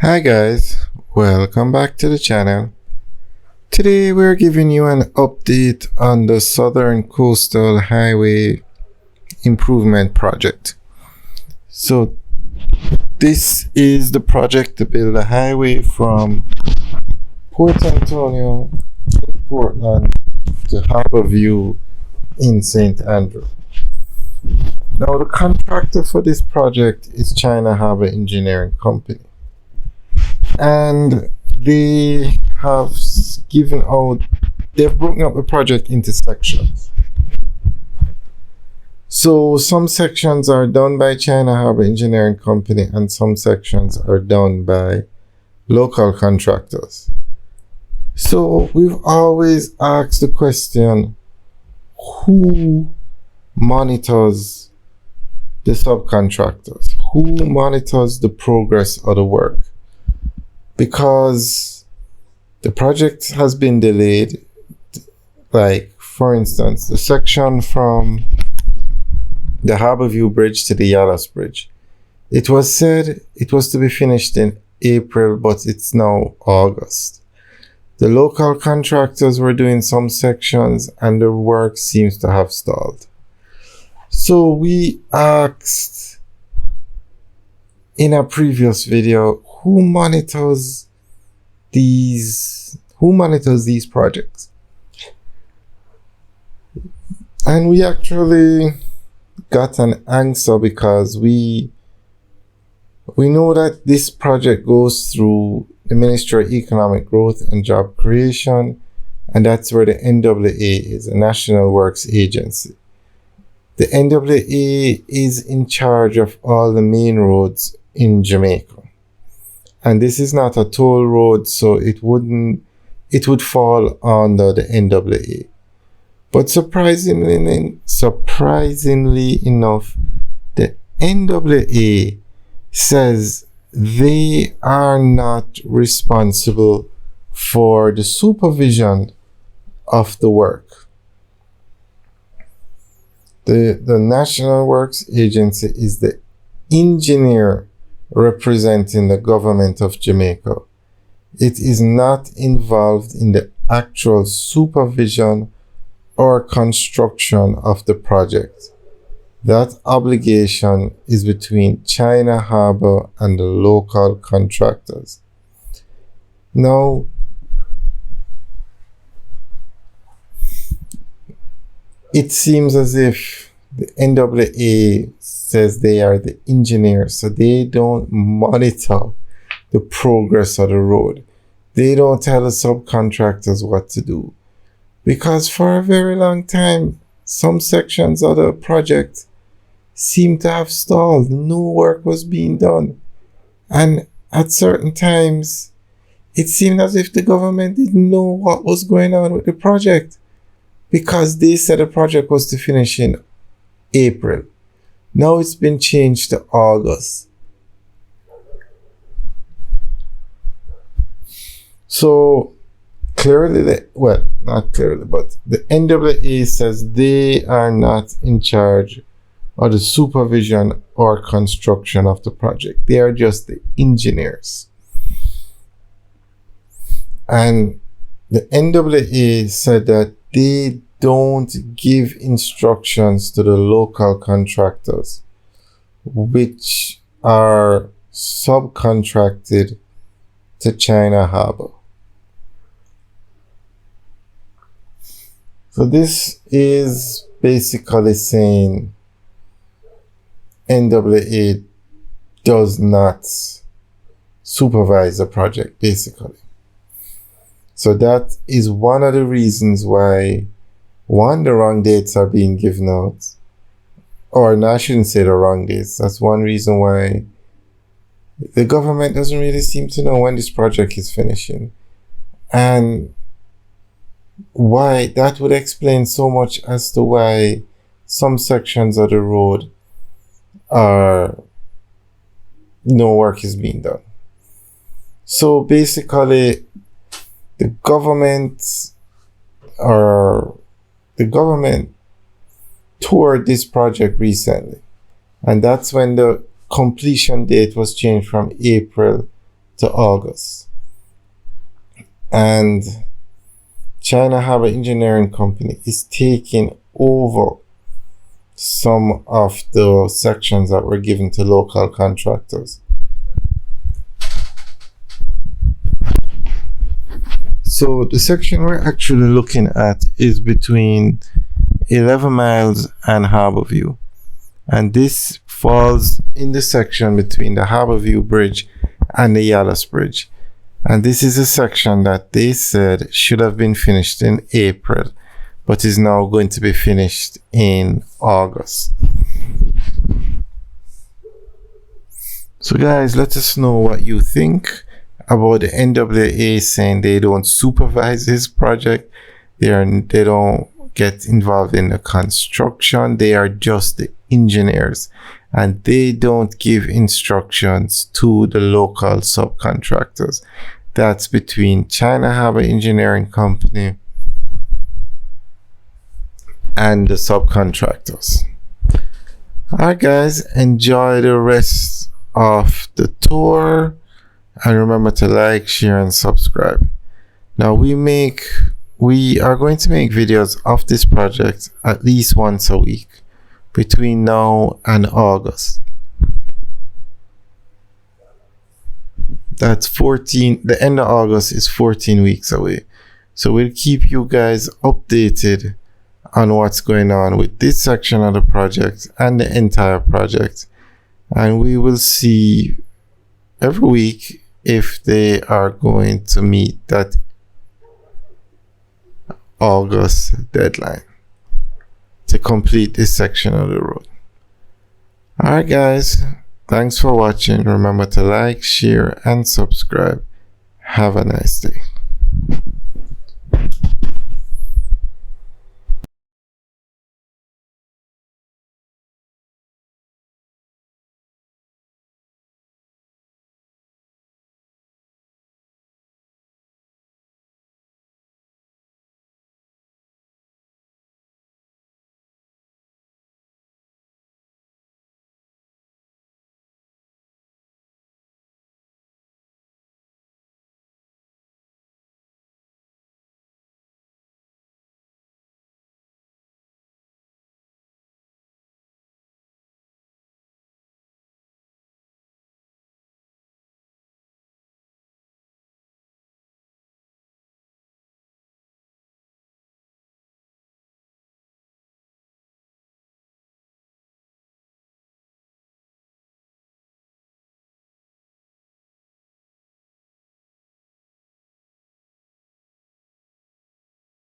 Hi guys, welcome back to the channel. Today we're giving you an update on the Southern Coastal Highway Improvement Project. So this is the project to build a highway from Port Antonio in Portland to Harborview in St. Andrew. Now the contractor for this project is China Harbor Engineering Company. And they have they've broken up the project into sections. So some sections are done by China Harbor Engineering Company and some sections are done by local contractors. So we've always asked the question, who monitors the subcontractors? Who monitors the progress of the work? Because the project has been delayed. Like, for instance, the section from the Harborview Bridge to the Yalas Bridge. It was said it was to be finished in April, but it's now August. The local contractors were doing some sections and the work seems to have stalled. So we asked in a previous video, who monitors these projects? And we actually got an answer because we know that this project goes through the Ministry of Economic Growth and Job Creation, and that's where the NWA is, a National Works Agency. The NWA is in charge of all the main roads in Jamaica. And this is not a toll road, so it would fall under the NWA. But surprisingly enough, the NWA says they are not responsible for the supervision of the work. The National Works Agency is the engineer representing the government of Jamaica. It is not involved in the actual supervision or construction of the project. That obligation is between China Harbor and the local contractors. Now, it seems as if the NWA says they are the engineers, so they don't monitor the progress of the road. They don't tell the subcontractors what to do. Because for a very long time, some sections of the project seem to have stalled. No work was being done. And at certain times, it seemed as if the government didn't know what was going on with the project, because they said the project was to finish in April. Now it's been changed to August. So clearly, not clearly, but the NWA says they are not in charge of the supervision or construction of the project. They are just the engineers. And the NWA said that they don't give instructions to the local contractors, which are subcontracted to China Harbor. So this is basically saying NWA does not supervise the project, basically. So that is one of the reasons why, the wrong dates are being given out. Or no, I shouldn't say the wrong dates. That's one reason why the government doesn't really seem to know when this project is finishing. And why that would explain so much as to why some sections of the road no work is being done. So basically, the government toured this project recently, and that's when the completion date was changed from April to August. And China Harbor Engineering Company is taking over some of the sections that were given to local contractors. So the section we're actually looking at is between 11 miles and Harborview. And this falls in the section between the Harborview Bridge and the Yalas Bridge. And this is a section that they said should have been finished in April, but is now going to be finished in August. So guys, let us know what you think about the NWA saying they don't supervise this project. They don't get involved in the construction. They are just the engineers, and they don't give instructions to the local subcontractors. That's between China Harbor Engineering Company and the subcontractors. Alright guys, enjoy the rest of the tour, and remember to like, share and subscribe. Now we are going to make videos of this project at least once a week between now and August. That's 14, the end of August is 14 weeks away. So we'll keep you guys updated on what's going on with this section of the project and the entire project. And we will see every week if they are going to meet that August deadline to complete this section of the road. Alright guys, thanks for watching. Remember to like, share and subscribe. Have a nice day.